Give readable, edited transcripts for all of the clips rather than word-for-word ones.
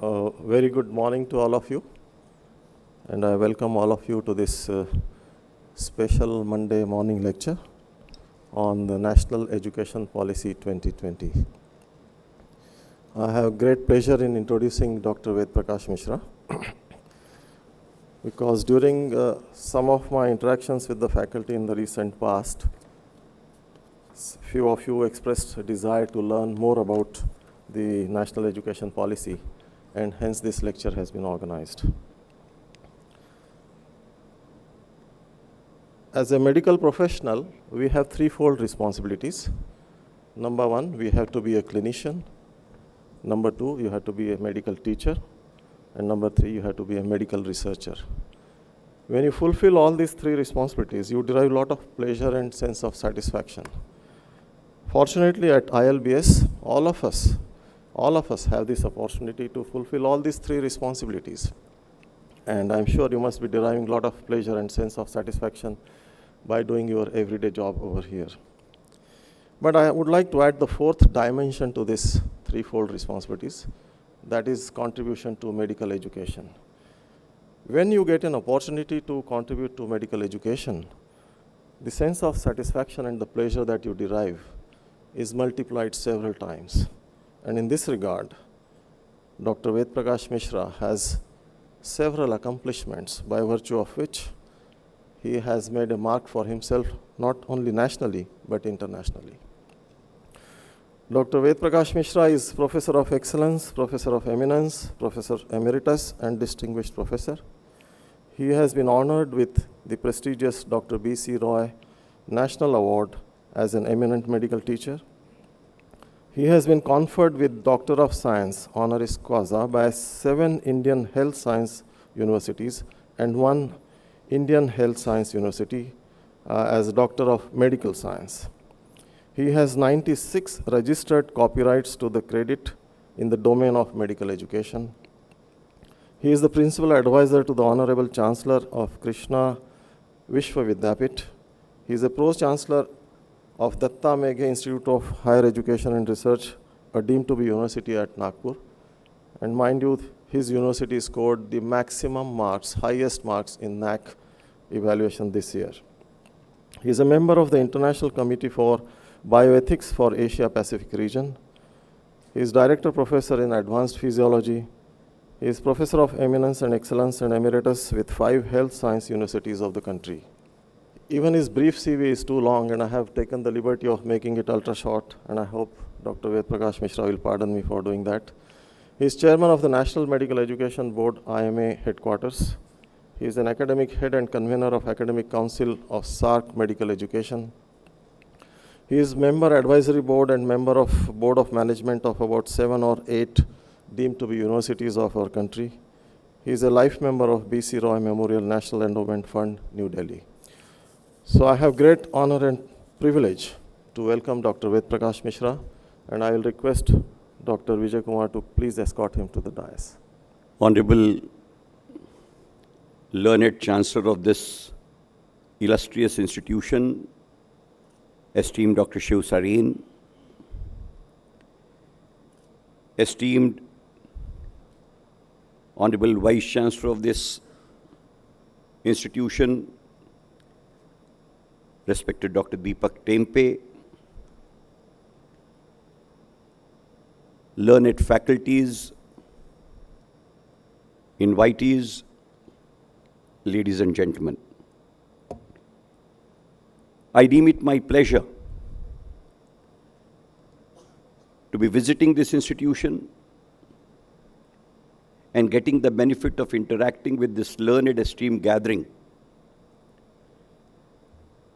Very good morning to all of you, and I welcome all of you to this special Monday morning lecture on the National Education Policy 2020. I have great pleasure in introducing Dr. Vedprakash Mishra because during some of my interactions with the faculty in the recent past, few of you expressed a desire to learn more about the National Education Policy, and hence this lecture has been organized. As a medical professional, we have threefold responsibilities. Number one, we have to be a clinician. Number two, you have to be a medical teacher. And number three, you have to be a medical researcher. When you fulfill all these three responsibilities, you derive a lot of pleasure and sense of satisfaction. Fortunately, at ILBS, all of us have this opportunity to fulfill all these three responsibilities. And I'm sure you must be deriving a lot of pleasure and sense of satisfaction by doing your everyday job over here. But I would like to add the fourth dimension to this threefold responsibilities, that is contribution to medical education. When you get an opportunity to contribute to medical education, the sense of satisfaction and the pleasure that you derive is multiplied several times. And in this regard, Dr. Vedprakash Mishra has several accomplishments by virtue of which he has made a mark for himself not only nationally but internationally. Dr. Vedprakash Mishra is Professor of Excellence, Professor of Eminence, Professor Emeritus and Distinguished Professor. He has been honored with the prestigious Dr. B.C. Roy National Award as an eminent medical teacher. He has been conferred with Doctor of Science honoris causa by 7 Indian health science universities and 1 Indian health science university as Doctor of Medical Science. He has 96 registered copyrights to the credit in the domain of medical education. He is the principal advisor to the Honorable Chancellor of Krishna Vishwavidyapit. He is a Pro-Chancellor of Datta Meghe Institute of Higher Education and Research, a deemed to be university at Nagpur. And mind you, his university scored the maximum marks, highest marks in NAC evaluation this year. He is a member of the International Committee for Bioethics for Asia Pacific region. He is Director Professor in Advanced Physiology. He is Professor of Eminence and Excellence and Emeritus with 5 health science universities of the country. Even his brief CV is too long, and I have taken the liberty of making it ultra short, and I hope Dr. Vedprakash Mishra will pardon me for doing that. He is chairman of the National Medical Education Board, IMA headquarters. He is an academic head and convener of Academic Council of SARC Medical Education. He is member advisory board and member of board of management of about 7 or 8 deemed to be universities of our country. He is a life member of B.C. Roy Memorial National Endowment Fund, New Delhi. So I have great honor and privilege to welcome Dr. Vedprakash Mishra, and I will request Dr. Vijay Kumar to please escort him to the dais. Honorable learned Chancellor of this illustrious institution, esteemed Dr. Shiv Sareen, esteemed Honorable Vice Chancellor of this institution, respected Dr. Deepak Tempe, learned faculties, invitees, ladies and gentlemen. I deem it my pleasure to be visiting this institution and getting the benefit of interacting with this learned esteemed gathering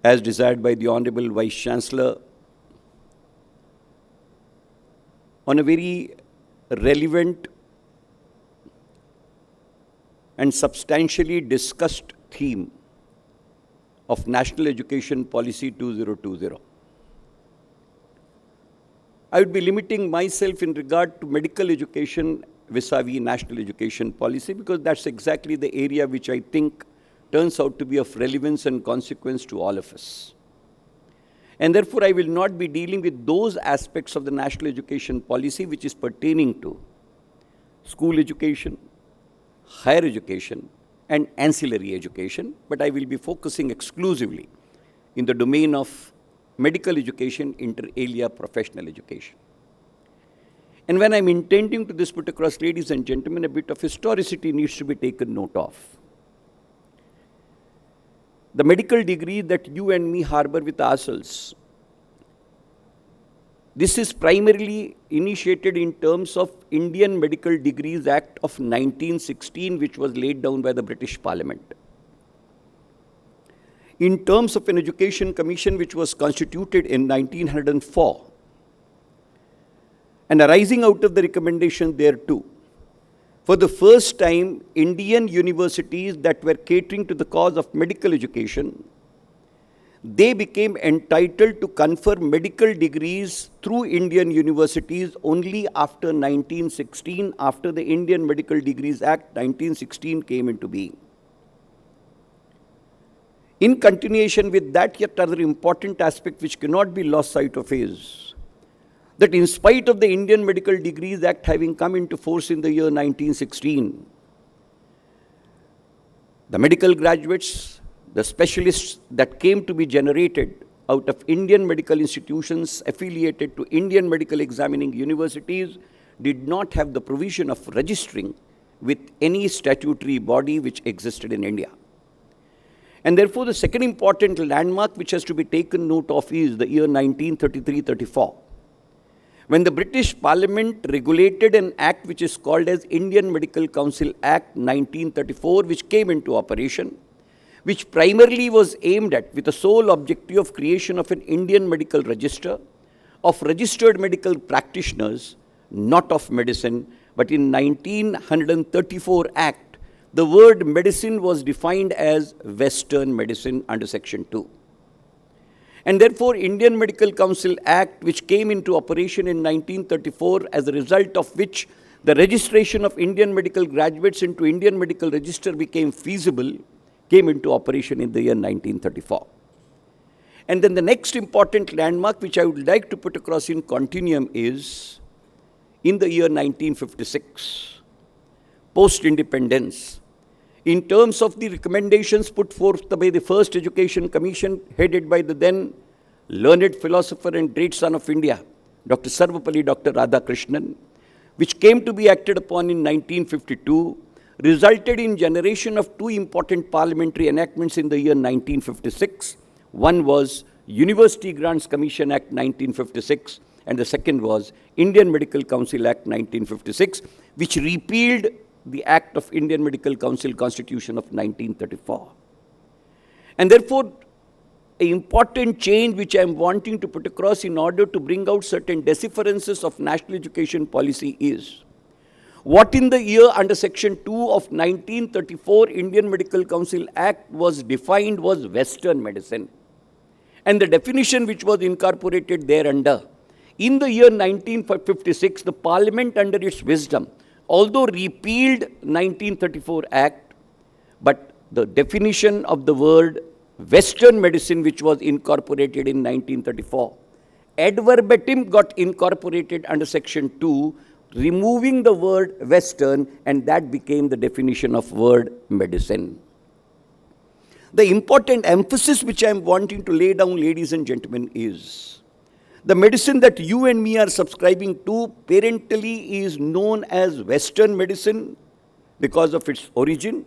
as desired by the Honorable Vice Chancellor on a very relevant and substantially discussed theme of National Education Policy 2020. I would be limiting myself in regard to medical education vis-a-vis National Education Policy because that's exactly the area which I think turns out to be of relevance and consequence to all of us. And therefore, I will not be dealing with those aspects of the national education policy which is pertaining to school education, higher education, and ancillary education, but I will be focusing exclusively in the domain of medical education, inter alia professional education. And when I'm intending to this put across, ladies and gentlemen, a bit of historicity needs to be taken note of. The medical degree that you and me harbor with ourselves, this is primarily initiated in terms of Indian Medical Degrees Act of 1916, which was laid down by the British Parliament. In terms of an education commission which was constituted in 1904, and arising out of the recommendation thereto, for the first time, Indian universities that were catering to the cause of medical education, they became entitled to confer medical degrees through Indian universities only after 1916, after the Indian Medical Degrees Act 1916 came into being. In continuation with that, yet another important aspect which cannot be lost sight of is that in spite of the Indian Medical Degrees Act having come into force in the year 1916, the medical graduates, the specialists that came to be generated out of Indian medical institutions affiliated to Indian medical examining universities did not have the provision of registering with any statutory body which existed in India. And therefore, the second important landmark which has to be taken note of is the year 1933-34, when the British Parliament regulated an act which is called as Indian Medical Council Act 1934, which came into operation, which primarily was aimed at with the sole objective of creation of an Indian medical register of registered medical practitioners, not of medicine, but in 1934 Act, the word medicine was defined as Western medicine under Section 2. And therefore, Indian Medical Council Act, which came into operation in 1934, as a result of which the registration of Indian medical graduates into Indian Medical Register became feasible, came into operation in the year 1934. And then the next important landmark which I would like to put across in continuum is in the year 1956, post-independence, in terms of the recommendations put forth by the first Education Commission headed by the then learned philosopher and great son of India, Dr. Sarvapalli Dr. Radhakrishnan, which came to be acted upon in 1952, resulted in generation of two important parliamentary enactments in the year 1956. One was University Grants Commission Act 1956, and the second was Indian Medical Council Act 1956, which repealed the Act of Indian Medical Council Constitution of 1934. And therefore, an important change which I am wanting to put across in order to bring out certain decipherances of national education policy is, what in the year under Section 2 of 1934 Indian Medical Council Act was defined was Western medicine. And the definition which was incorporated thereunder, in the year 1956, the Parliament under its wisdom, although repealed 1934 Act, but the definition of the word Western medicine which was incorporated in 1934, ad verbatim got incorporated under Section 2, removing the word Western, and that became the definition of word medicine. The important emphasis which I am wanting to lay down, ladies and gentlemen, is the medicine that you and me are subscribing to parentally is known as Western medicine because of its origin,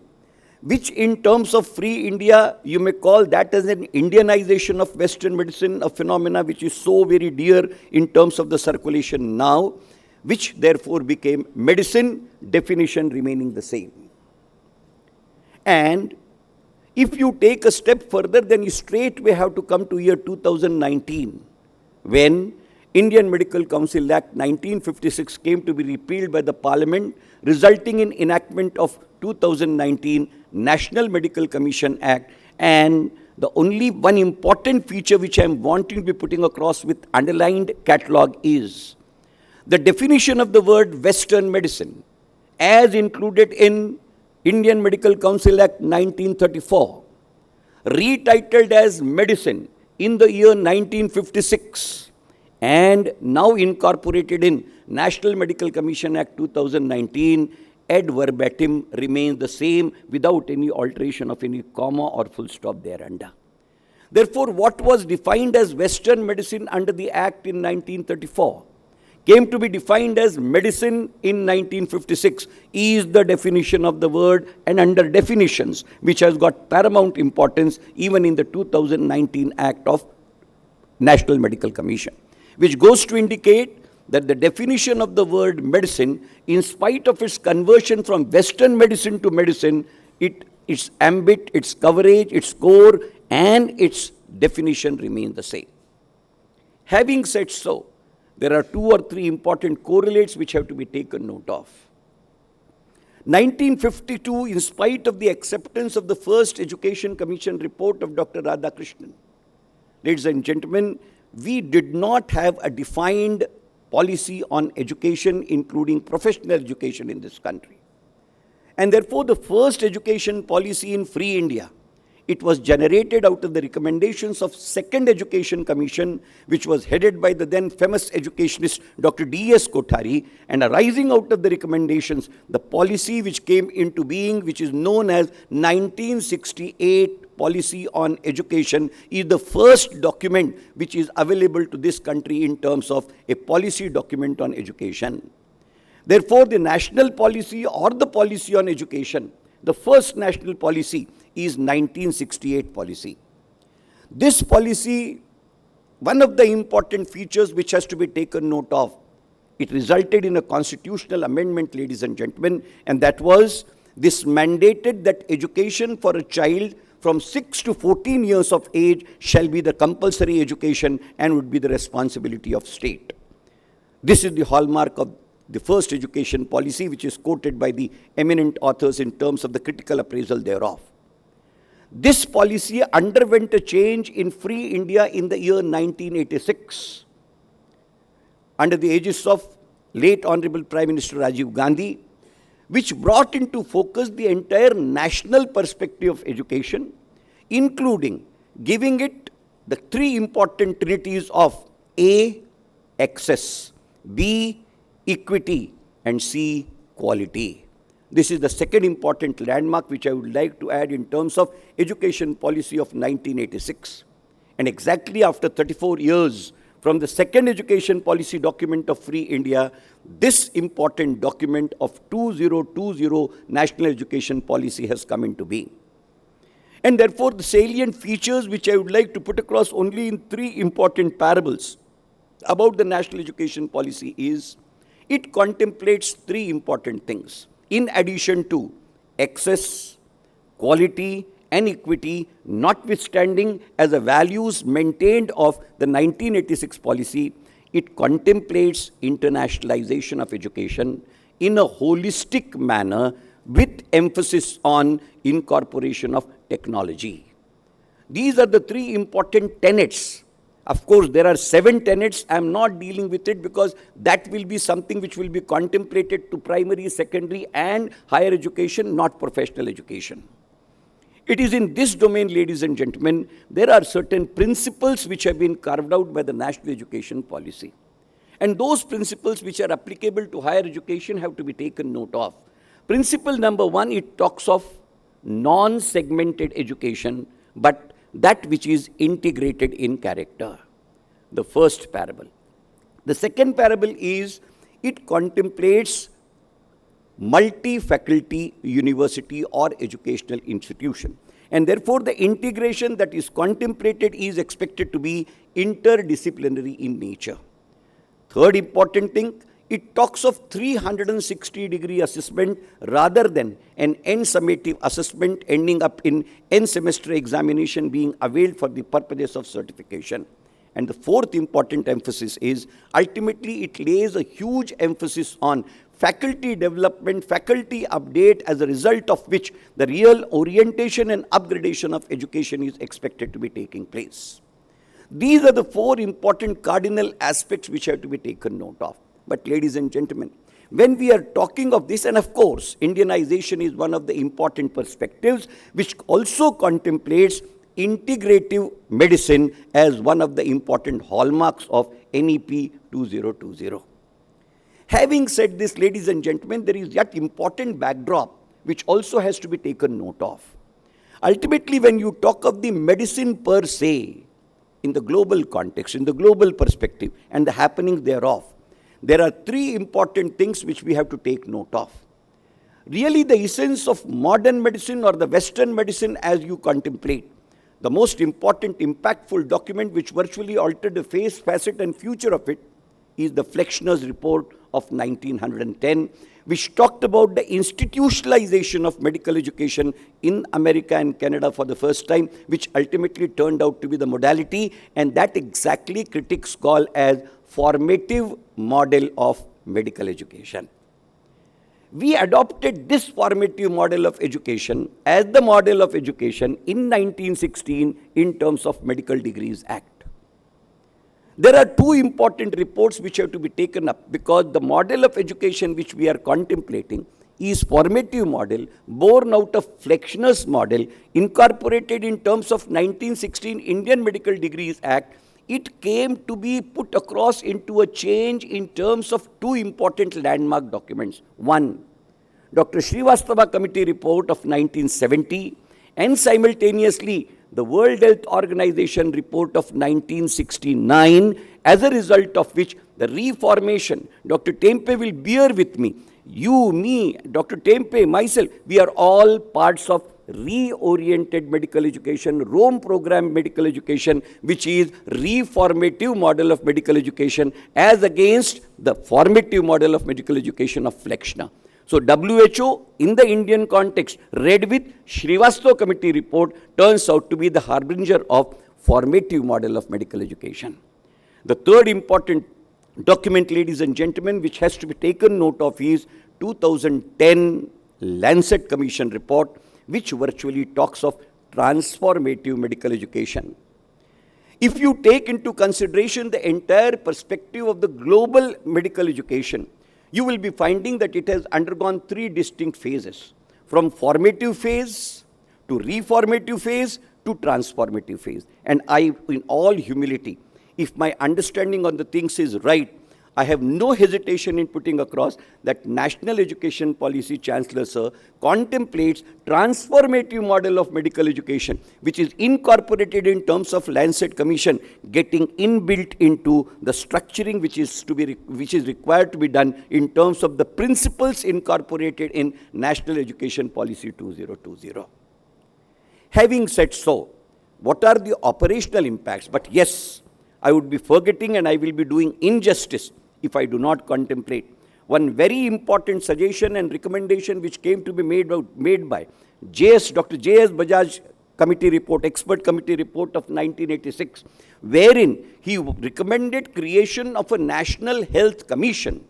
which in terms of free India, you may call that as an Indianization of Western medicine, a phenomena which is so very dear in terms of the circulation now, which therefore became medicine, definition remaining the same. And if you take a step further, then you straightway have to come to year 2019, when Indian Medical Council Act 1956 came to be repealed by the Parliament, resulting in enactment of 2019 National Medical Commission Act. And the only one important feature which I am wanting to be putting across with underlined catalog is the definition of the word Western medicine as included in Indian Medical Council Act 1934, retitled as medicine in the year 1956, and now incorporated in National Medical Commission Act 2019, ad verbatim remains the same without any alteration of any comma or full stop thereunder. Therefore, what was defined as Western medicine under the Act in 1934 came to be defined as medicine in 1956 is the definition of the word, and under definitions which has got paramount importance even in the 2019 Act of National Medical Commission, which goes to indicate that the definition of the word medicine, in spite of its conversion from Western medicine to medicine, its ambit, its coverage, its core, and its definition remain the same. Having said so, there are 2 or 3 important correlates which have to be taken note of. 1952, in spite of the acceptance of the first Education Commission report of Dr. Radhakrishnan, ladies and gentlemen, we did not have a defined policy on education, including professional education in this country. And therefore, the first education policy in free India, it was generated out of the recommendations of Second Education Commission, which was headed by the then famous educationist Dr. D.S. Kothari, and arising out of the recommendations, the policy which came into being, which is known as 1968 Policy on Education, is the first document which is available to this country in terms of a policy document on education. Therefore, the national policy or the policy on education, the first national policy is 1968 policy. This policy, one of the important features which has to be taken note of, it resulted in a constitutional amendment, ladies and gentlemen, and that was this mandated that education for a child from 6 to 14 years of age shall be the compulsory education and would be the responsibility of state. This is the hallmark of the first education policy, which is quoted by the eminent authors in terms of the critical appraisal thereof. This policy underwent a change in free India in the year 1986 under the aegis of late Honorable Prime Minister Rajiv Gandhi, which brought into focus the entire national perspective of education, including giving it the 3 important trinities of A, access, B, equity, and C, quality. This is the second important landmark which I would like to add in terms of education policy of 1986. And exactly after 34 years from the second education policy document of free India, this important document of 2020 National Education Policy has come into being. And therefore, the salient features which I would like to put across only in 3 important parables about the National Education Policy is, it contemplates 3 important things. In addition to access, quality, and equity, notwithstanding as the values maintained of the 1986 policy, it contemplates internationalization of education in a holistic manner with emphasis on incorporation of technology. These are the 3 important tenets. Of course, there are 7 tenets. I am not dealing with it because that will be something which will be contemplated to primary, secondary, and higher education, not professional education. It is in this domain, ladies and gentlemen, there are certain principles which have been carved out by the National Education Policy. And those principles which are applicable to higher education have to be taken note of. Principle number 1, it talks of non-segmented education, but that which is integrated in character. The first parable. The second parable is, it contemplates multi-faculty university or educational institution. And therefore, the integration that is contemplated is expected to be interdisciplinary in nature. Third important thing, it talks of 360-degree assessment rather than an end summative assessment ending up in end semester examination being availed for the purposes of certification. And the fourth important emphasis is, ultimately it lays a huge emphasis on faculty development, faculty update, as a result of which the real orientation and upgradation of education is expected to be taking place. These are the 4 important cardinal aspects which have to be taken note of. But ladies and gentlemen, when we are talking of this, and of course, Indianization is one of the important perspectives which also contemplates integrative medicine as one of the important hallmarks of NEP 2020. Having said this, ladies and gentlemen, there is yet important backdrop which also has to be taken note of. Ultimately, when you talk of the medicine per se, in the global context, in the global perspective, and the happenings thereof, there are three important things which we have to take note of. Really, the essence of modern medicine or the Western medicine as you contemplate, the most important, impactful document which virtually altered the face, facet, and future of it is the Flexner's report of 1910, which talked about the institutionalization of medical education in America and Canada for the first time, which ultimately turned out to be the modality, and that exactly critics call as formative model of medical education. We adopted this formative model of education as the model of education in 1916 in terms of Medical Degrees Act. There are two important reports which have to be taken up because the model of education which we are contemplating is formative model born out of Flexner's model incorporated in terms of 1916 Indian Medical Degrees Act. It came to be put across into a change in terms of two important landmark documents. One, Dr. Srivastava Committee report of 1970 and simultaneously the World Health Organization report of 1969, as a result of which the reformation, Dr. Tempe will bear with me, you, me, Dr. Tempe, myself, we are all parts of reoriented medical education, Rome program medical education, which is reformative model of medical education as against the formative model of medical education of Flexner. So WHO in the Indian context read with Srivastava Committee report turns out to be the harbinger of formative model of medical education. The third important document, ladies and gentlemen, which has to be taken note of is 2010 Lancet Commission report, which virtually talks of transformative medical education. If you take into consideration the entire perspective of the global medical education, you will be finding that it has undergone three distinct phases, from formative phase to reformative phase to transformative phase. And I, in all humility, if my understanding on the things is right, I have no hesitation in putting across that National Education Policy Chancellor, sir, contemplates transformative model of medical education, which is incorporated in terms of Lancet Commission, getting inbuilt into the structuring which is required to be done in terms of the principles incorporated in National Education Policy 2020. Having said so, what are the operational impacts? But yes, I would be forgetting and I will be doing injustice if I do not contemplate one very important suggestion and recommendation which came to be made by Dr. J.S. Bajaj Committee report, expert committee report of 1986, wherein he recommended creation of a National Health Commission,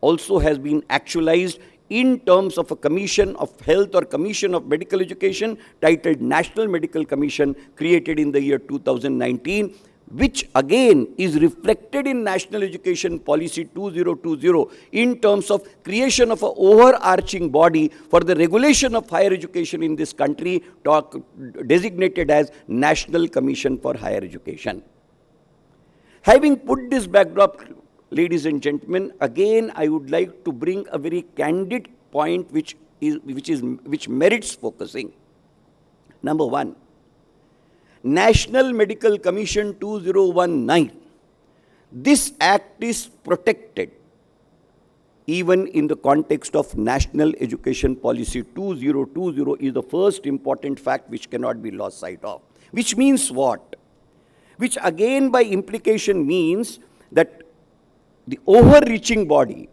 also has been actualized in terms of a Commission of Health or Commission of Medical Education titled National Medical Commission, created in the year 2019, which again is reflected in National Education Policy 2020 in terms of creation of an overarching body for the regulation of higher education in this country, designated as National Commission for Higher Education. Having put this backdrop, ladies and gentlemen, again I would like to bring a very candid point which merits focusing. Number one, National Medical Commission 2019. This act is protected even in the context of National Education Policy 2020 is the first important fact which cannot be lost sight of. Which means what? Which again by implication means that the overreaching body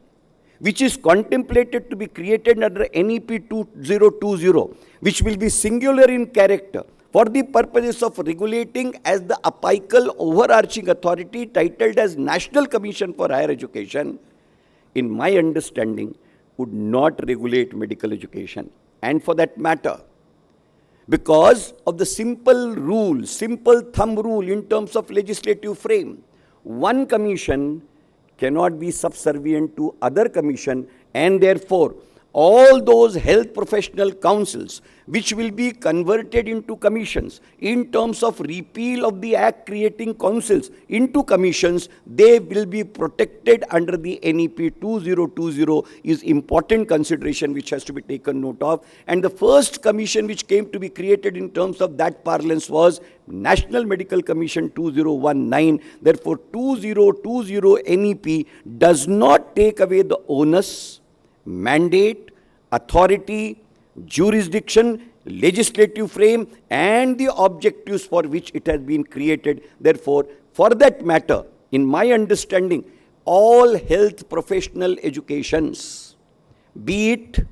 which is contemplated to be created under NEP 2020, which will be singular in character, for the purposes of regulating as the apical overarching authority titled as National Commission for Higher Education, in my understanding, would not regulate medical education. And for that matter, because of the simple rule, simple thumb rule in terms of legislative frame, one commission cannot be subservient to other commission, and therefore all those health professional councils which will be converted into commissions in terms of repeal of the act creating councils into commissions, they will be protected under the NEP 2020 is important consideration which has to be taken note of. And the first commission which came to be created in terms of that parlance was National Medical Commission 2019. Therefore, 2020 NEP does not take away the onus, mandate, authority, jurisdiction, legislative frame and the objectives for which it has been created. Therefore, for that matter, in my understanding, all health professional educations, be it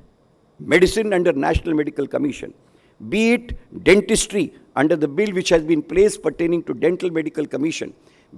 medicine under National Medical Commission, be it dentistry under the bill which has been placed pertaining to Dental Medical Commission,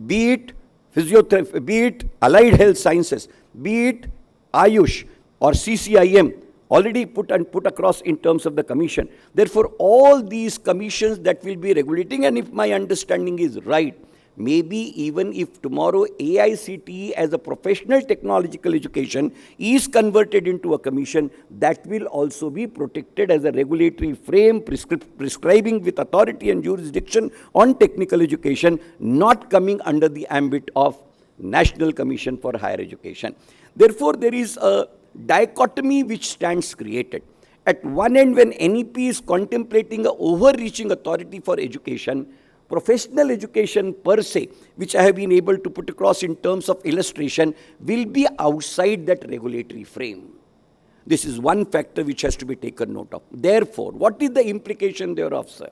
be it physiotherapy, be it allied health sciences, be it Ayush or CCIM, already put across in terms of the commission. Therefore, all these commissions that will be regulating, and if my understanding is right, maybe even if tomorrow AICTE as a professional technological education is converted into a commission, that will also be protected as a regulatory frame prescribing with authority and jurisdiction on technical education, not coming under the ambit of National Commission for Higher Education. Therefore, there is a dichotomy which stands created. At one end, when NEP is contemplating an overreaching authority for education, professional education per se, which I have been able to put across in terms of illustration, will be outside that regulatory frame. This is one factor which has to be taken note of. Therefore, what is the implication thereof, sir?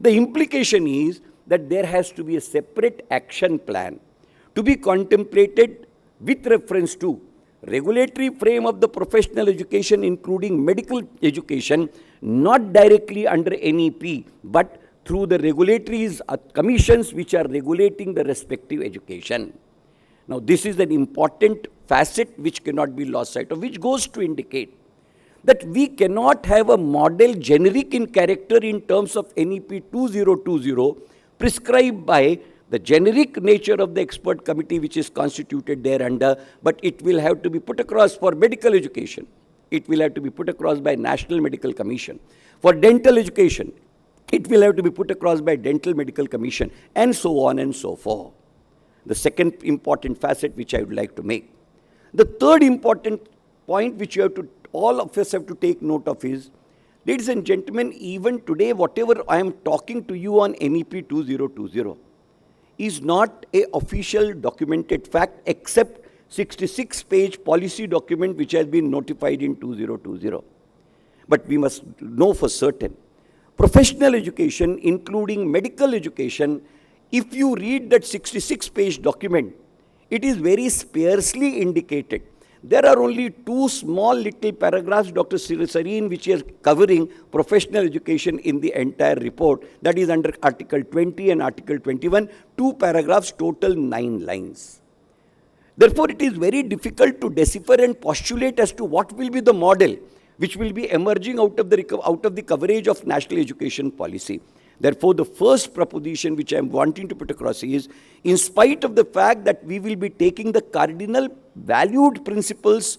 The implication is that there has to be a separate action plan to be contemplated with reference to regulatory frame of the professional education, including medical education, not directly under NEP, but through the regulatory commissions which are regulating the respective education. Now, this is an important facet which cannot be lost sight of, which goes to indicate that we cannot have a model generic in character in terms of NEP 2020 prescribed by the generic nature of the expert committee which is constituted thereunder, but it will have to be put across for medical education. It will have to be put across by National Medical Commission. For dental education, it will have to be put across by Dental Medical Commission, and so on and so forth. The second important facet which I would like to make. The third important point which all of us have to take note of is, ladies and gentlemen, even today, whatever I am talking to you on NEP 2020, is not an official documented fact except 66-page policy document which has been notified in 2020. But we must know for certain, professional education, including medical education, if you read that 66-page document, it is very sparsely indicated. There are only two small little paragraphs, Dr. Sareen, which is covering professional education in the entire report. That is under Article 20 and Article 21, 2 paragraphs, total 9 lines. Therefore, it is very difficult to decipher and postulate as to what will be the model which will be emerging out of the coverage of national education policy. Therefore, the first proposition which I am wanting to put across is, in spite of the fact that we will be taking the cardinal valued principles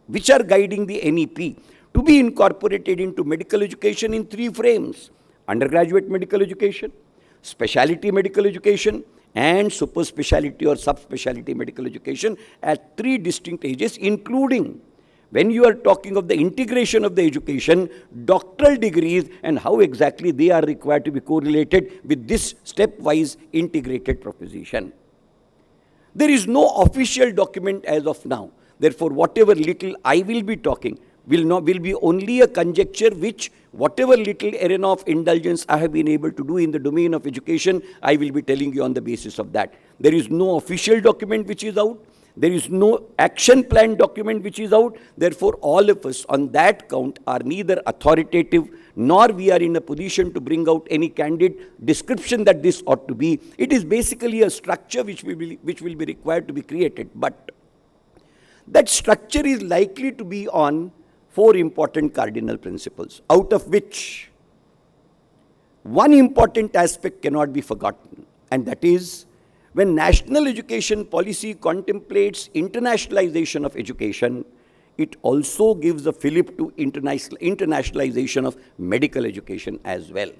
which are guiding the NEP to be incorporated into medical education in 3 frames: undergraduate medical education, speciality medical education, and super speciality or subspecialty medical education at 3 distinct ages, including, when you are talking of the integration of the education, doctoral degrees and how exactly they are required to be correlated with this stepwise integrated proposition. There is no official document as of now. Therefore, whatever little I will be talking will be only a conjecture which, whatever little arena of indulgence I have been able to do in the domain of education, I will be telling you on the basis of that. There is no official document which is out. There is no action plan document which is out. Therefore, all of us on that count are neither authoritative nor we are in a position to bring out any candid description that this ought to be. It is basically a structure which will be required to be created. But that structure is likely to be on 4 important cardinal principles, out of which one important aspect cannot be forgotten, and that is, when national education policy contemplates internationalization of education, it also gives a fillip to internationalization of medical education as well.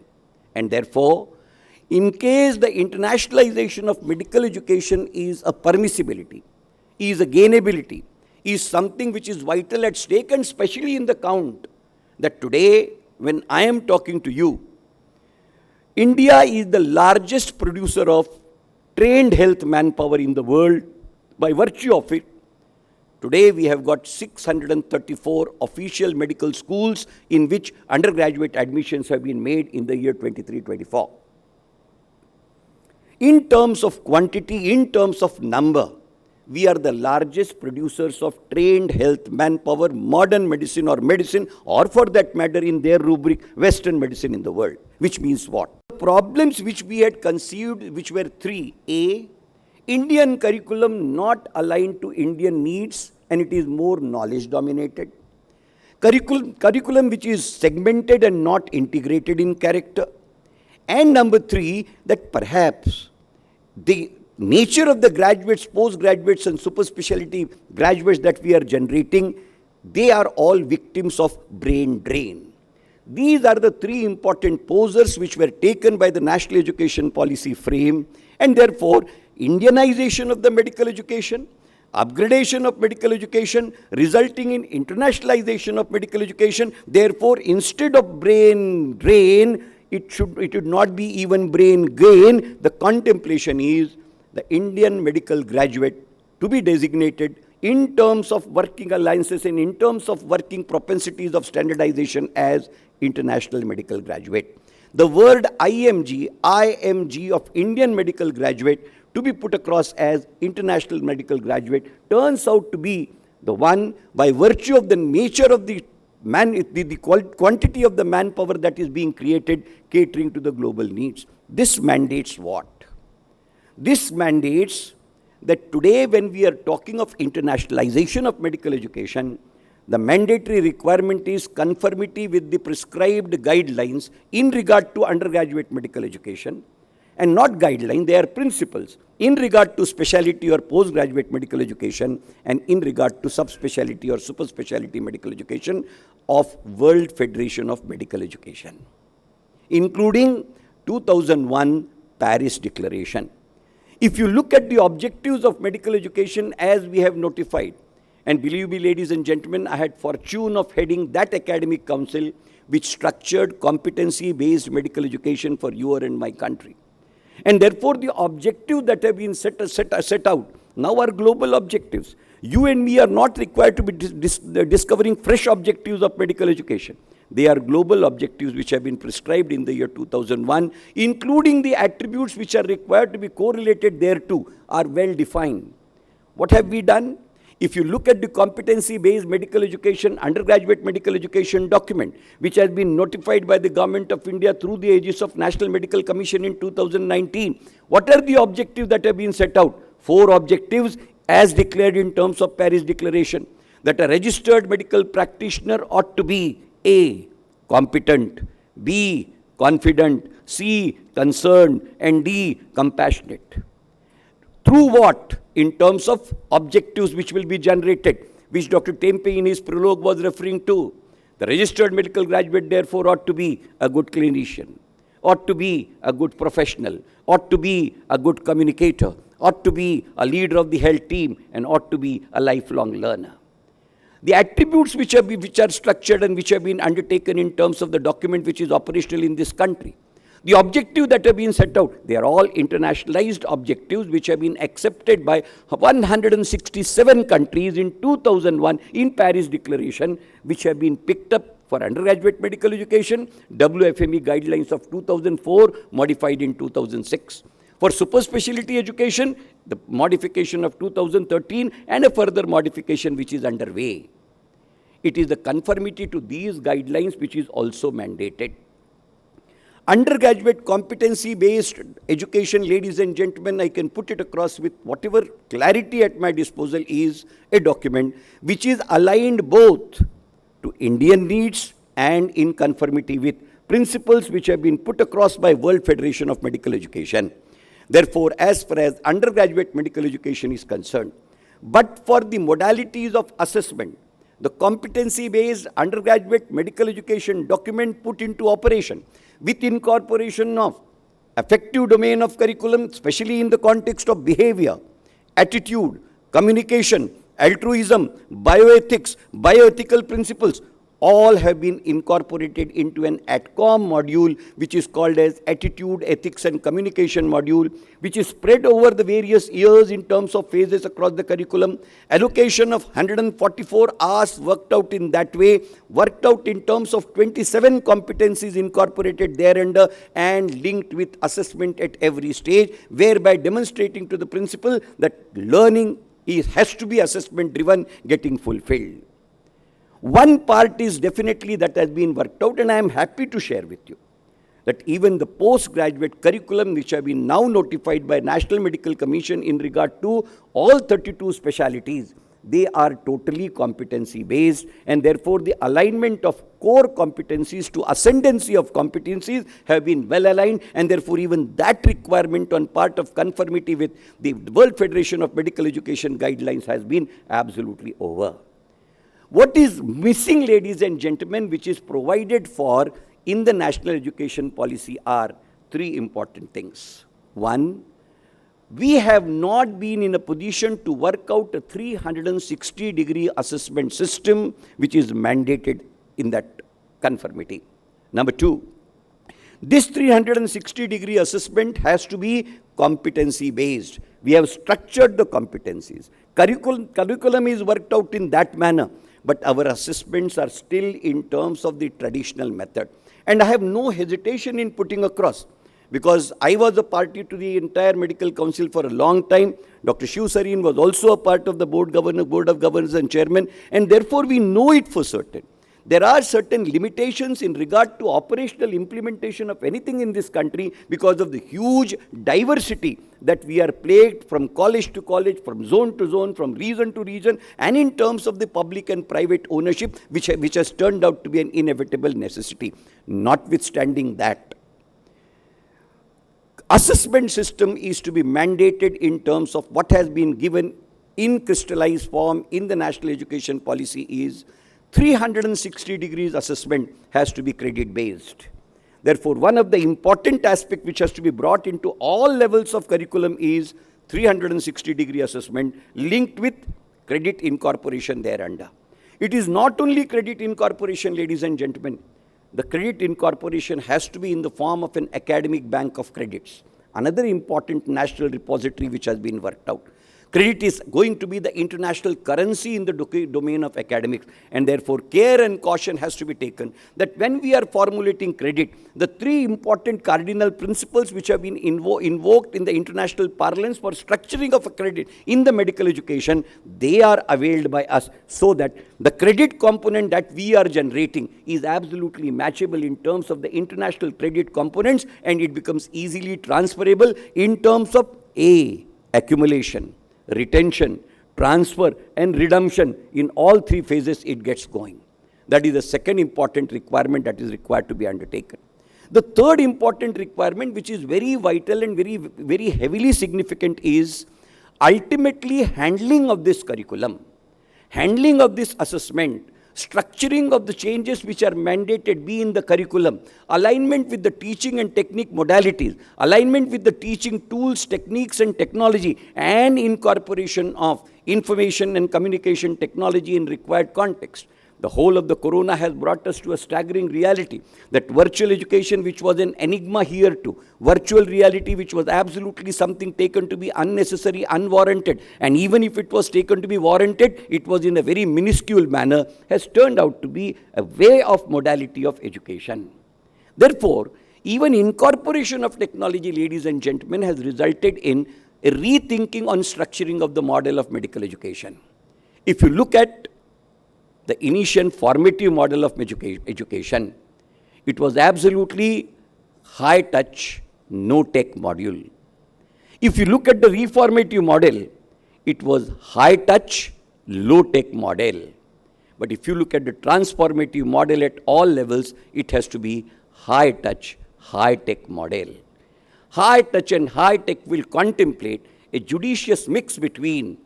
And therefore, in case the internationalization of medical education is a permissibility, is a gainability, is something which is vital at stake, and especially in the count that today, when I am talking to you, India is the largest producer of trained health manpower in the world. By virtue of it, today we have got 634 official medical schools in which undergraduate admissions have been made in the year 23-24. In terms of quantity, in terms of number, we are the largest producers of trained health manpower, modern medicine, or for that matter in their rubric, Western medicine in the world. Which means what? Problems which we had conceived, which were three. A, Indian curriculum not aligned to Indian needs, and it is more knowledge dominated. Curriculum which is segmented and not integrated in character. And number three, that perhaps the nature of the graduates, postgraduates and super specialty graduates that we are generating, they are all victims of brain drain. These are the three important posers which were taken by the national education policy frame, and therefore Indianization of the medical education, upgradation of medical education, resulting in internationalization of medical education. Therefore, instead of brain drain, it should not be even brain gain. The contemplation is the Indian medical graduate to be designated in terms of working alliances and in terms of working propensities of standardization as international medical graduate. The word IMG of Indian medical graduate to be put across as international medical graduate turns out to be the one, by virtue of the nature of the quantity of the manpower that is being created, catering to the global needs. This mandates what? This mandates that today when we are talking of internationalization of medical education, the mandatory requirement is conformity with the prescribed guidelines in regard to undergraduate medical education, and not guidelines, they are principles in regard to specialty or postgraduate medical education, and in regard to subspecialty or super specialty medical education of World Federation of Medical Education, including 2001 Paris Declaration. If you look at the objectives of medical education as we have notified, and believe me, ladies and gentlemen, I had fortune of heading that academic council which structured competency-based medical education for your and my country. And therefore, the objectives that have been set out now are global objectives. You and me are not required to be discovering fresh objectives of medical education. They are global objectives which have been prescribed in the year 2001, including the attributes which are required to be correlated thereto are well defined. What have we done? If you look at the competency-based medical education, undergraduate medical education document, which has been notified by the Government of India through the aegis of National Medical Commission in 2019, what are the objectives that have been set out? 4 objectives as declared in terms of Paris Declaration. That a registered medical practitioner ought to be A, competent, B, confident, C, concerned, and D, compassionate. Through what? In terms of objectives which will be generated, which Dr. Tempe in his prologue was referring to. The registered medical graduate therefore ought to be a good clinician, ought to be a good professional, ought to be a good communicator, ought to be a leader of the health team, and ought to be a lifelong learner. The attributes which are structured and which have been undertaken in terms of the document which is operational in this country, the objectives that have been set out, they are all internationalized objectives which have been accepted by 167 countries in 2001 in Paris Declaration, which have been picked up for undergraduate medical education, WFME guidelines of 2004 modified in 2006. For super specialty education, the modification of 2013 and a further modification which is underway. It is the conformity to these guidelines which is also mandated. Undergraduate competency-based education, ladies and gentlemen, I can put it across with whatever clarity at my disposal, is a document which is aligned both to Indian needs and in conformity with principles which have been put across by World Federation of Medical Education. Therefore, as far as undergraduate medical education is concerned, but for the modalities of assessment, the competency-based undergraduate medical education document put into operation with incorporation of affective domain of curriculum, especially in the context of behavior, attitude, communication, altruism, bioethics, bioethical principles, all have been incorporated into an ATCOM module, which is called as Attitude, Ethics and Communication module, which is spread over the various years in terms of phases across the curriculum. Allocation of 144 hours worked out in that way, worked out in terms of 27 competencies incorporated thereunder and linked with assessment at every stage, whereby demonstrating to the principal that learning has to be assessment driven, getting fulfilled. One part is definitely that has been worked out, and I am happy to share with you that even the postgraduate curriculum, which have been now notified by National Medical Commission in regard to all 32 specialities, they are totally competency based, and therefore the alignment of core competencies to ascendancy of competencies have been well aligned, and therefore even that requirement on part of conformity with the World Federation of Medical Education guidelines has been absolutely over. What is missing, ladies and gentlemen, which is provided for in the national education policy are three important things. One, we have not been in a position to work out a 360-degree assessment system which is mandated in that conformity. Number two, this 360-degree assessment has to be competency-based. We have structured the competencies. Curriculum is worked out in that manner, but our assessments are still in terms of the traditional method. And I have no hesitation in putting across, because I was a party to the entire medical council for a long time. Dr. Shiv Sareen was also a part of the board of governors and chairman, and therefore we know it for certain. There are certain limitations in regard to operational implementation of anything in this country because of the huge diversity that we are plagued from college to college, from zone to zone, from region to region, and in terms of the public and private ownership, which has turned out to be an inevitable necessity. Notwithstanding that, assessment system is to be mandated in terms of what has been given in crystallized form in the national education policy is 360 degrees assessment has to be credit based. Therefore, one of the important aspects which has to be brought into all levels of curriculum is 360-degree assessment linked with credit incorporation thereunder. It is not only credit incorporation, ladies and gentlemen. The credit incorporation has to be in the form of an academic bank of credits. Another important national repository which has been worked out. Credit is going to be the international currency in the domain of academics, and therefore care and caution has to be taken that when we are formulating credit, the three important cardinal principles which have been invoked in the international parlance for structuring of a credit in the medical education, they are availed by us so that the credit component that we are generating is absolutely matchable in terms of the international credit components, and it becomes easily transferable in terms of accumulation, retention, transfer and redemption. In all three phases it gets going. That is the second important requirement that is required to be undertaken. The third important requirement, which is very vital and very heavily significant, is ultimately handling of this curriculum, handling of this assessment, structuring of the changes which are mandated be in the curriculum, alignment with the teaching and technique modalities, alignment with the teaching tools, techniques and technology, and incorporation of information and communication technology in required context. The whole of the corona has brought us to a staggering reality that virtual education, which was an enigma here too, virtual reality, which was absolutely something taken to be unnecessary, unwarranted, and even if it was taken to be warranted, it was in a very minuscule manner, has turned out to be a way of modality of education. Therefore, even incorporation of technology, ladies and gentlemen, has resulted in a rethinking on structuring of the model of medical education. If you look at the initial formative model of education, it was absolutely high touch, no tech module. If you look at the reformative model, it was high touch, low tech model. But if you look at the transformative model at all levels, it has to be high touch, high tech model. High touch and high tech will contemplate a judicious mix between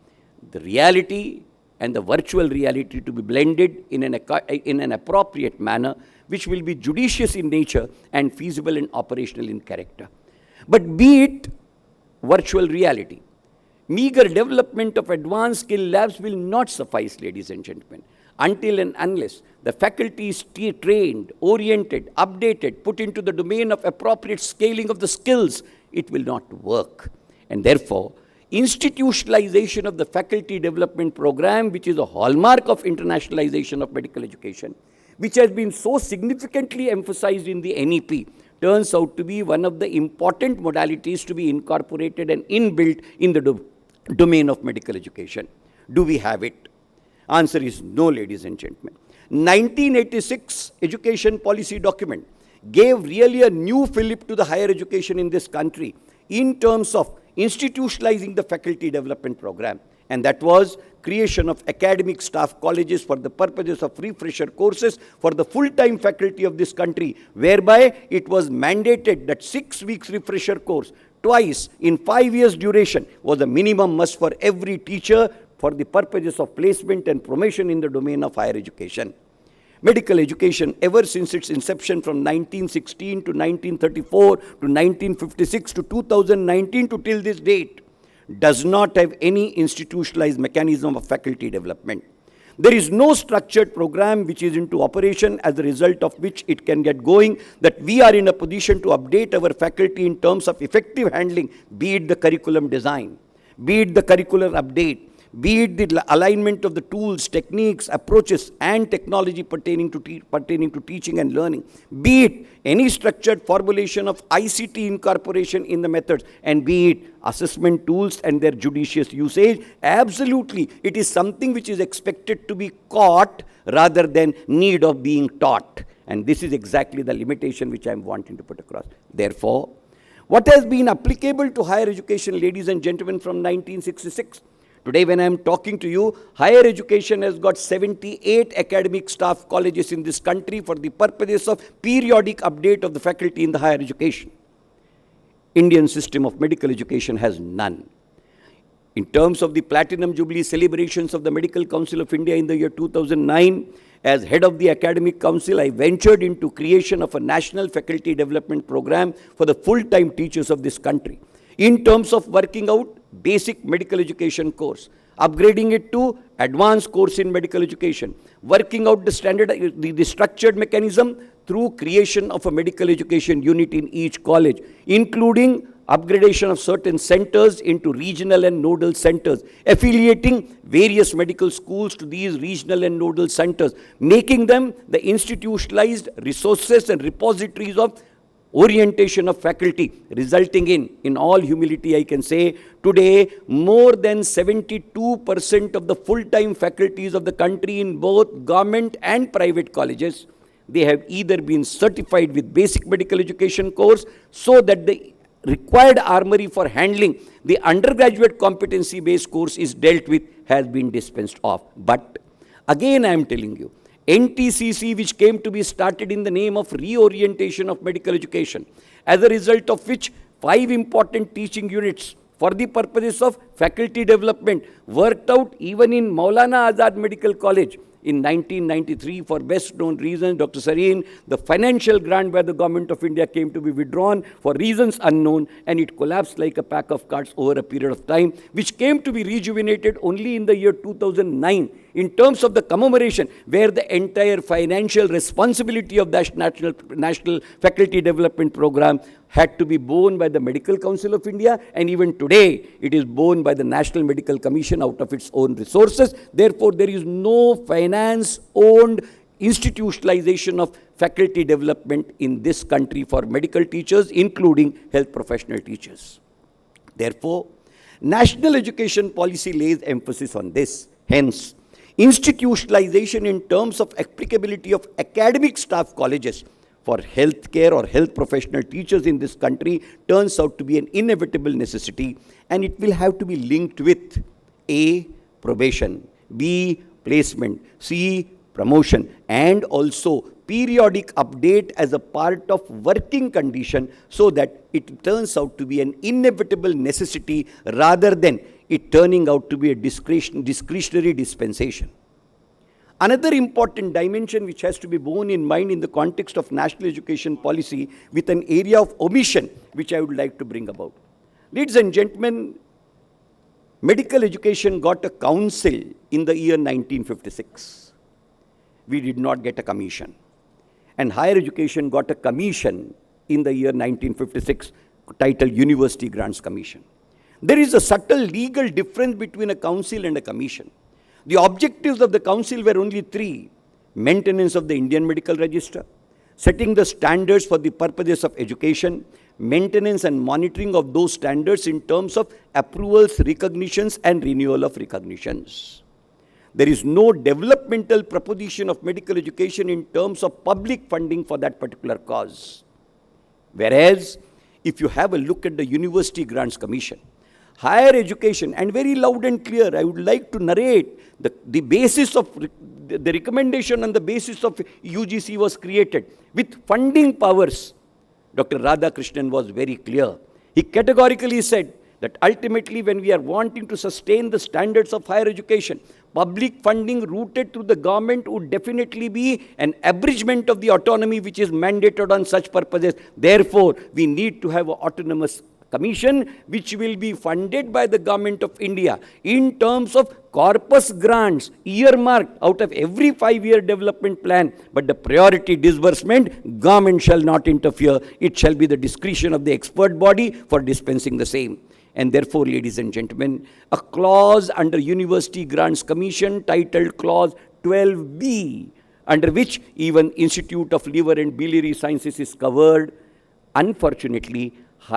the reality, and the virtual reality to be blended in an appropriate manner, which will be judicious in nature and feasible and operational in character. But be it virtual reality, meager development of advanced skill labs will not suffice, ladies and gentlemen, until and unless the faculty is trained, oriented, updated, put into the domain of appropriate scaling of the skills. It will not work. And therefore, institutionalization of the faculty development program, which is a hallmark of internationalization of medical education, which has been so significantly emphasized in the NEP, turns out to be one of the important modalities to be incorporated and inbuilt in the domain of medical education. Do we have it? Answer is no, ladies and gentlemen. 1986 education policy document gave really a new fillip to the higher education in this country in terms of institutionalizing the faculty development program, and that was creation of academic staff colleges for the purposes of refresher courses for the full-time faculty of this country, whereby it was mandated that 6 weeks refresher course twice in 5 years duration was a minimum must for every teacher for the purposes of placement and promotion in the domain of higher education. Medical education, ever since its inception from 1916 to 1934 to 1956 to 2019 to till this date, does not have any institutionalized mechanism of faculty development. There is no structured program which is into operation, as a result of which it can get going, that we are in a position to update our faculty in terms of effective handling, be it the curriculum design, be it the curricular update, be it the alignment of the tools, techniques, approaches, and technology pertaining to teaching and learning, be it any structured formulation of ICT incorporation in the methods, and be it assessment tools and their judicious usage. Absolutely, it is something which is expected to be caught rather than need of being taught. And this is exactly the limitation which I am wanting to put across. Therefore, what has been applicable to higher education, ladies and gentlemen, from 1966? Today, when I am talking to you, higher education has got 78 academic staff colleges in this country for the purposes of periodic update of the faculty in the higher education. Indian system of medical education has none. In terms of the Platinum Jubilee celebrations of the Medical Council of India in the year 2009, as head of the Academic Council, I ventured into creation of a national faculty development program for the full-time teachers of this country, in terms of working out basic medical education course, upgrading it to advanced course in medical education, working out the structured mechanism through creation of a medical education unit in each college, including upgradation of certain centers into regional and nodal centers, affiliating various medical schools to these regional and nodal centers, making them the institutionalized resources and repositories of orientation of faculty, resulting in all humility I can say, today more than 72% of the full-time faculties of the country in both government and private colleges, they have either been certified with basic medical education course, so that the required armory for handling the undergraduate competency-based course is dealt with, has been dispensed of. But again I am telling you, NTCC, which came to be started in the name of reorientation of medical education, as a result of which 5 important teaching units for the purposes of faculty development worked out even in Maulana Azad Medical College in 1993. For best known reasons, Dr. Sareen, the financial grant by the government of India came to be withdrawn for reasons unknown, and it collapsed like a pack of cards over a period of time, which came to be rejuvenated only in the year 2009 in terms of the commemoration, where the entire financial responsibility of that national faculty development program had to be borne by the Medical Council of India, and even today it is borne by the National Medical Commission out of its own resources. Therefore, there is no finance-owned institutionalization of faculty development in this country for medical teachers, including health professional teachers. Therefore, national education policy lays emphasis on this. Hence, institutionalization in terms of applicability of academic staff colleges for healthcare or health professional teachers in this country turns out to be an inevitable necessity, and it will have to be linked with A, probation, B, placement, C, promotion, and also periodic update as a part of working condition so that it turns out to be an inevitable necessity rather than it turning out to be a discretionary dispensation. Another important dimension which has to be borne in mind in the context of national education policy with an area of omission which I would like to bring about. Ladies and gentlemen, medical education got a council in the year 1956. We did not get a commission. And higher education got a commission in the year 1956 titled University Grants Commission. There is a subtle legal difference between a council and a commission. The objectives of the council were only three: maintenance of the Indian Medical Register, setting the standards for the purposes of education, maintenance and monitoring of those standards in terms of approvals, recognitions, and renewal of recognitions. There is no developmental proposition of medical education in terms of public funding for that particular cause. Whereas, if you have a look at the University Grants Commission, higher education, and very loud and clear, I would like to narrate the basis of the recommendation on the basis of UGC was created with funding powers. Dr. Radhakrishnan was very clear. He categorically said that ultimately when we are wanting to sustain the standards of higher education, public funding rooted through the government would definitely be an abridgment of the autonomy which is mandated on such purposes. Therefore, we need to have an autonomous commission which will be funded by the government of India in terms of corpus grants earmarked out of every 5-year development plan. But the priority disbursement, government shall not interfere. It shall be the discretion of the expert body for dispensing the same. And therefore, ladies and gentlemen, a clause under University Grants Commission titled Clause 12B, under which even Institute of Liver and Biliary Sciences is covered, unfortunately,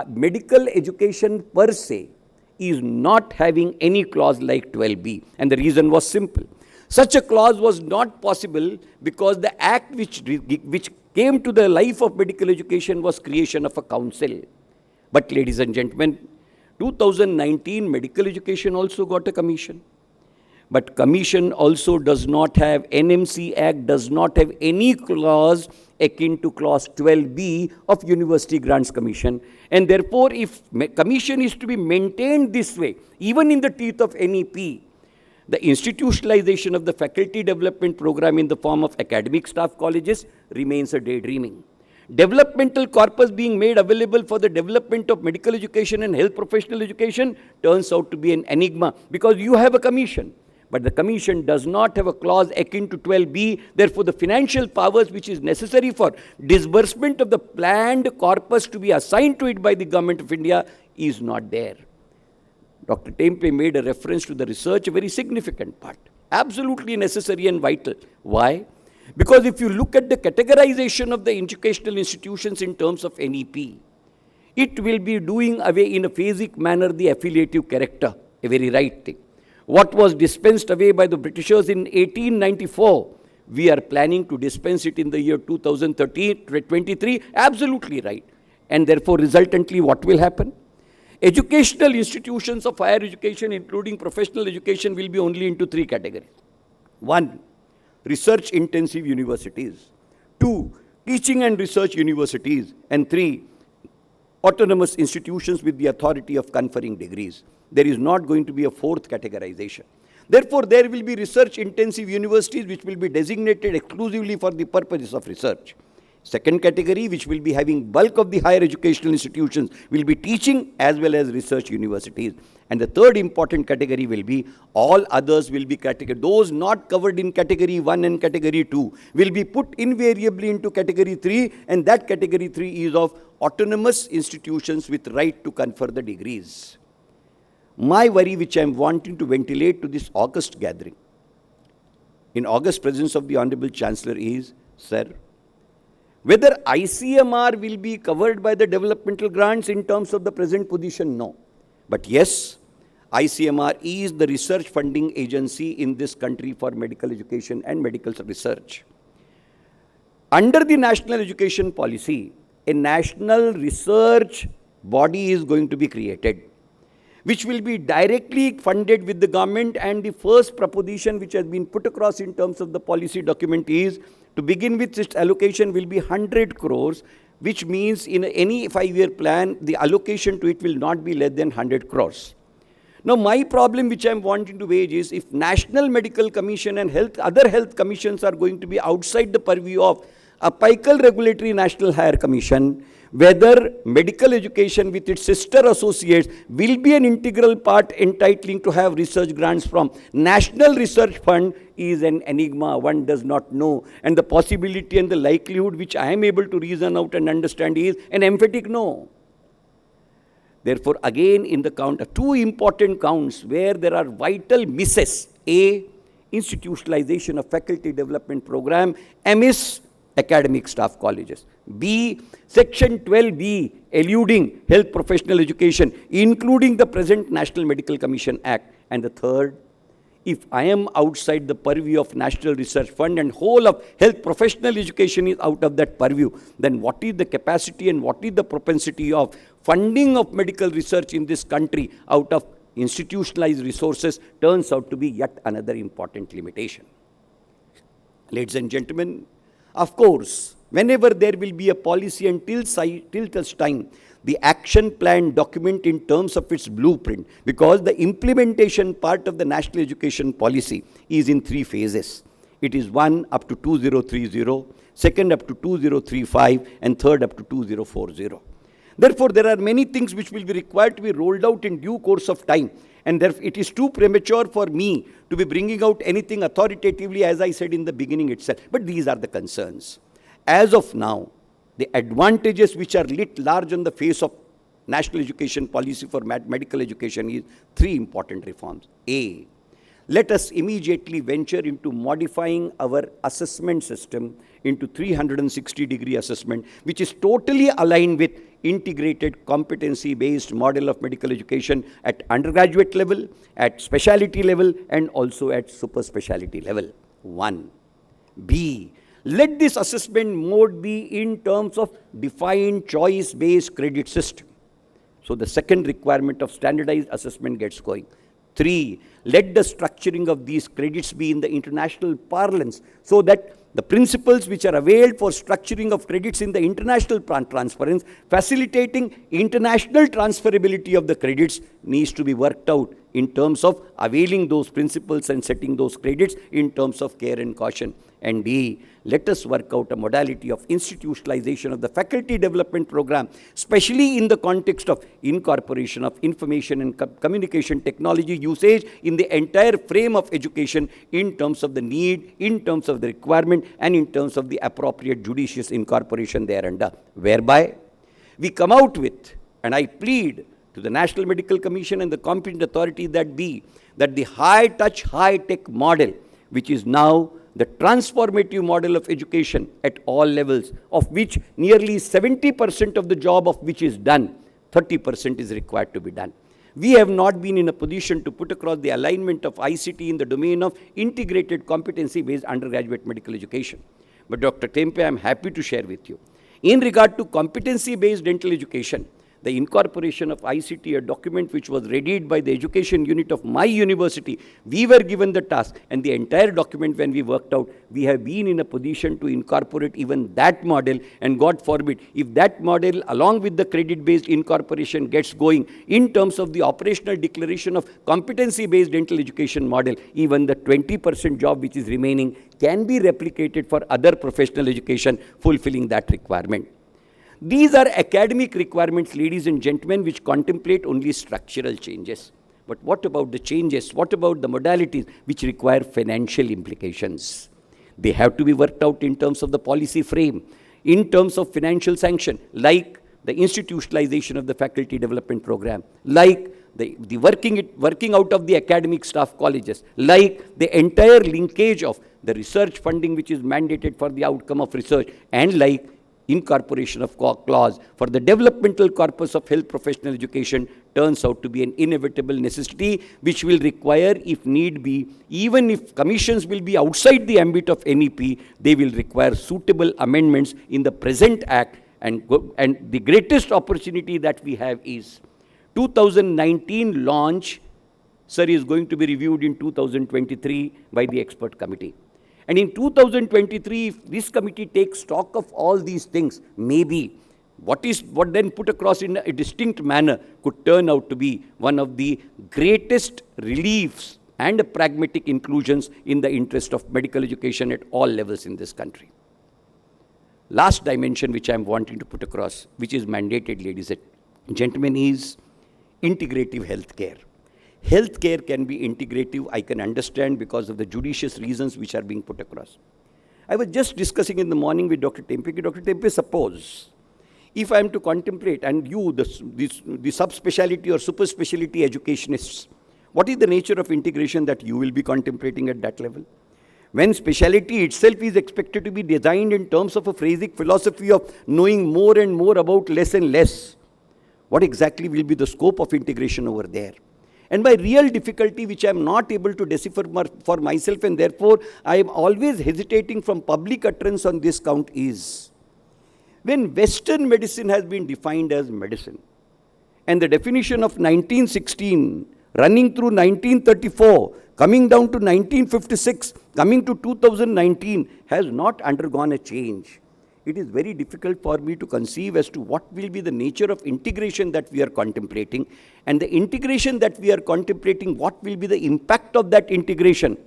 medical education per se is not having any clause like 12B. And the reason was simple. Such a clause was not possible because the act which came to the life of medical education was creation of a council. But ladies and gentlemen, 2019 medical education also got a commission. But commission also does not have, NMC Act does not have any clause akin to clause 12B of University Grants Commission. And therefore, if commission is to be maintained this way, even in the teeth of NEP, the institutionalization of the faculty development program in the form of academic staff colleges remains a daydreaming. Developmental corpus being made available for the development of medical education and health professional education turns out to be an enigma because you have a commission. But the commission does not have a clause akin to 12B. Therefore, the financial powers which is necessary for disbursement of the planned corpus to be assigned to it by the government of India is not there. Dr. Tempe made a reference to the research, a very significant part, absolutely necessary and vital. Why? Because if you look at the categorization of the educational institutions in terms of NEP, it will be doing away in a phasic manner the affiliative character, a very right thing. What was dispensed away by the Britishers in 1894, we are planning to dispense it in the year 2023, absolutely right. And therefore, resultantly, what will happen? Educational institutions of higher education, including professional education, will be only into 3 categories. 1, research-intensive universities. 2, teaching and research universities. And 3, autonomous institutions with the authority of conferring degrees. There is not going to be a 4th categorization. Therefore, there will be research-intensive universities which will be designated exclusively for the purposes of research. Second category, which will be having bulk of the higher educational institutions, will be teaching as well as research universities. And the third important category will be all others will be category. Those not covered in category 1 and category 2 will be put invariably into category 3, and that category 3 is of autonomous institutions with right to confer the degrees. My worry, which I am wanting to ventilate to this August gathering, in August presence of the Honorable Chancellor is, sir, whether ICMR will be covered by the developmental grants in terms of the present position, no. But yes, ICMR is the research funding agency in this country for medical education and medical research. Under the national education policy, a national research body is going to be created, which will be directly funded with the government. And the first proposition which has been put across in terms of the policy document is, to begin with, its allocation will be 100 crores, which means in any 5-year plan, the allocation to it will not be less than 100 crores. Now, my problem which I am wanting to wage is, if National Medical Commission and other health commissions are going to be outside the purview of a apical regulatory National Higher Commission, whether medical education with its sister associates will be an integral part entitling to have research grants from National Research Fund is an enigma. One does not know. And the possibility and the likelihood which I am able to reason out and understand is an emphatic no. Therefore, again, in the count, two important counts where there are vital misses. A, institutionalization of faculty development program amidst academic staff colleges. B, section 12B, eluding health professional education, including the present National Medical Commission Act. And the third, if I am outside the purview of National Research Fund and whole of health professional education is out of that purview, then what is the capacity and what is the propensity of funding of medical research in this country out of institutionalized resources turns out to be yet another important limitation. Ladies and gentlemen, of course, whenever there will be a policy until such time, the action plan document in terms of its blueprint, because the implementation part of the national education policy is in 3 phases. It is 1 up to 2030, second up to 2035, and third up to 2040. Therefore, there are many things which will be required to be rolled out in due course of time. And therefore, it is too premature for me to be bringing out anything authoritatively, as I said in the beginning itself. But these are the concerns. As of now, the advantages which are lit large on the face of national education policy for medical education is 3 important reforms. A, let us immediately venture into modifying our assessment system into 360-degree assessment, which is totally aligned with integrated competency-based model of medical education at undergraduate level, at specialty level, and also at super specialty level. 1. B, let this assessment mode be in terms of defined choice-based credit system. So the second requirement of standardized assessment gets going. 3, let the structuring of these credits be in the international parlance, so that the principles which are availed for structuring of credits in the international transference, facilitating international transferability of the credits, needs to be worked out in terms of availing those principles and setting those credits in terms of care and caution. And D, let us work out a modality of institutionalization of the faculty development program, especially in the context of incorporation of information and communication technology usage in the entire frame of education in terms of the need, in terms of the requirement, and in terms of the appropriate judicious incorporation thereunder, whereby we come out with, and I plead to the National Medical Commission and the competent authority that the high-touch, high-tech model, which is now the transformative model of education at all levels, of which nearly 70% of the job of which is done, 30% is required to be done. We have not been in a position to put across the alignment of ICT in the domain of integrated competency-based undergraduate medical education. But Dr. Tempe, I am happy to share with you, in regard to competency-based dental education, the incorporation of ICT, a document which was readied by the education unit of my university, we were given the task, and the entire document when we worked out, we have been in a position to incorporate even that model, and God forbid, if that model along with the credit-based incorporation gets going in terms of the operational declaration of competency-based dental education model, even the 20% job which is remaining can be replicated for other professional education fulfilling that requirement. These are academic requirements, ladies and gentlemen, which contemplate only structural changes. But what about the changes? What about the modalities which require financial implications? They have to be worked out in terms of the policy frame, in terms of financial sanction, like the institutionalization of the faculty development program, like the working out of the academic staff colleges, like the entire linkage of the research funding which is mandated for the outcome of research, and like incorporation of clause for the developmental corpus of health professional education turns out to be an inevitable necessity, which will require, if need be, even if commissions will be outside the ambit of NEP, they will require suitable amendments in the present act. And the greatest opportunity that we have is 2019 launch, sir, is going to be reviewed in 2023 by the expert committee. And in 2023, if this committee takes stock of all these things, maybe what then put across in a distinct manner could turn out to be one of the greatest reliefs and pragmatic inclusions in the interest of medical education at all levels in this country. Last dimension which I am wanting to put across, which is mandated, ladies and gentlemen, is integrative healthcare. Healthcare can be integrative, I can understand, because of the judicious reasons which are being put across. I was just discussing in the morning with Dr. Tempe. Dr. Tempe, suppose if I am to contemplate, and you, the subspeciality or super speciality educationists, what is the nature of integration that you will be contemplating at that level? When speciality itself is expected to be designed in terms of a phrasic philosophy of knowing more and more about less and less, what exactly will be the scope of integration over there? And my real difficulty, which I am not able to decipher for myself, and therefore I am always hesitating from public utterance on this count, is when Western medicine has been defined as medicine, and the definition of 1916 running through 1934, coming down to 1956, coming to 2019, has not undergone a change. It is very difficult for me to conceive as to what will be the nature of integration that we are contemplating, and the integration that we are contemplating, what will be the impact of that integration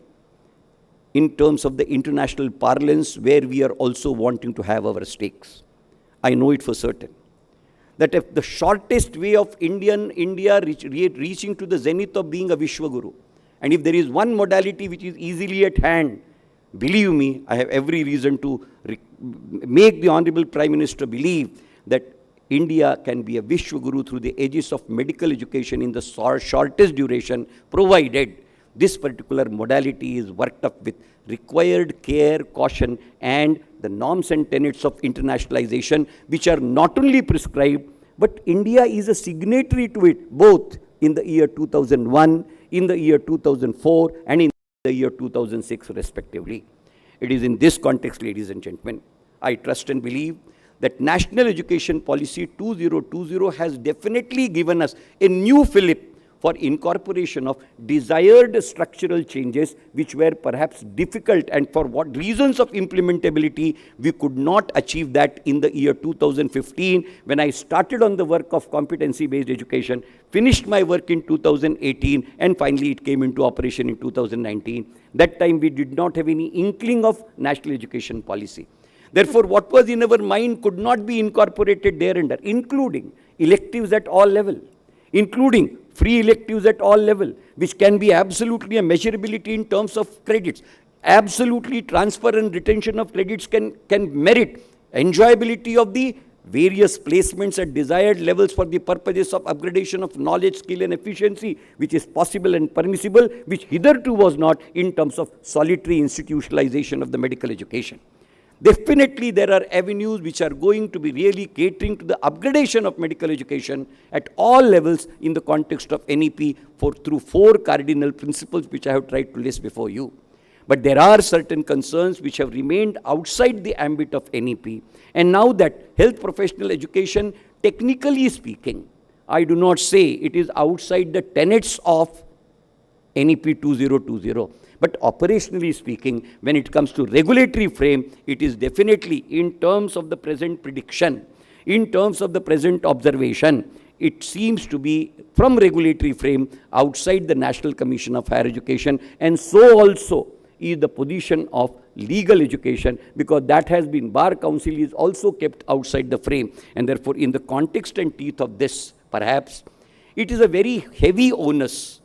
in terms of the international parlance where we are also wanting to have our stakes. I know it for certain that if the shortest way of India reaching to the zenith of being a Vishwaguru, and if there is one modality which is easily at hand, believe me, I have every reason to make the Honorable Prime Minister believe that India can be a Vishwaguru through the aegis of medical education in the shortest duration, provided this particular modality is worked up with required care, caution, and the norms and tenets of internationalization, which are not only prescribed, but India is a signatory to it, both in the year 2001, in the year 2004, and in the year 2006, respectively. It is in this context, ladies and gentlemen, I trust and believe that National Education Policy 2020 has definitely given us a new fillip for incorporation of desired structural changes which were perhaps difficult, and for what reasons of implementability we could not achieve that in the year 2015 when I started on the work of competency-based education, finished my work in 2018, and finally it came into operation in 2019. That time we did not have any inkling of national education policy. Therefore, what was in our mind could not be incorporated thereunder, including electives at all levels, including free electives at all levels, which can be absolutely a measurability in terms of credits. Absolutely transfer and retention of credits can merit enjoyability of the various placements at desired levels for the purposes of upgradation of knowledge, skill and efficiency, which is possible and permissible, which hitherto was not in terms of solitary institutionalization of the medical education. Definitely there are avenues which are going to be really catering to the upgradation of medical education at all levels in the context of NEP through 4 cardinal principles which I have tried to list before you. But there are certain concerns which have remained outside the ambit of NEP. And now that health professional education, technically speaking, I do not say it is outside the tenets of NEP 2020. But operationally speaking, when it comes to regulatory frame, it is definitely in terms of the present prediction, in terms of the present observation, it seems to be from regulatory frame outside the National Commission of Higher Education, and so also is the position of legal education, because that has been, Bar Council is also kept outside the frame. And therefore, in the context and teeth of this, perhaps, it is a very heavy onus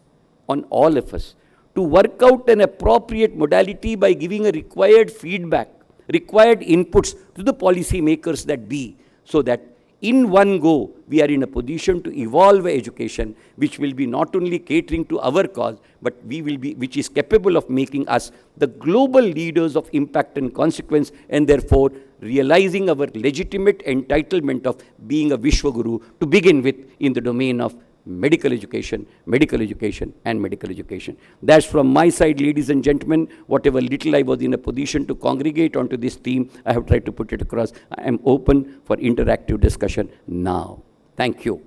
on all of us to work out an appropriate modality by giving a required feedback, required inputs to the policy makers that be, so that in one go, we are in a position to evolve education which will be not only catering to our cause, but which is capable of making us the global leaders of impact and consequence, and therefore realizing our legitimate entitlement of being a Vishwaguru to begin with in the domain of medical education, and medical education. That's from my side, ladies and gentlemen. Whatever little I was in a position to congregate onto this theme, I have tried to put it across. I am open for interactive discussion now. Thank you.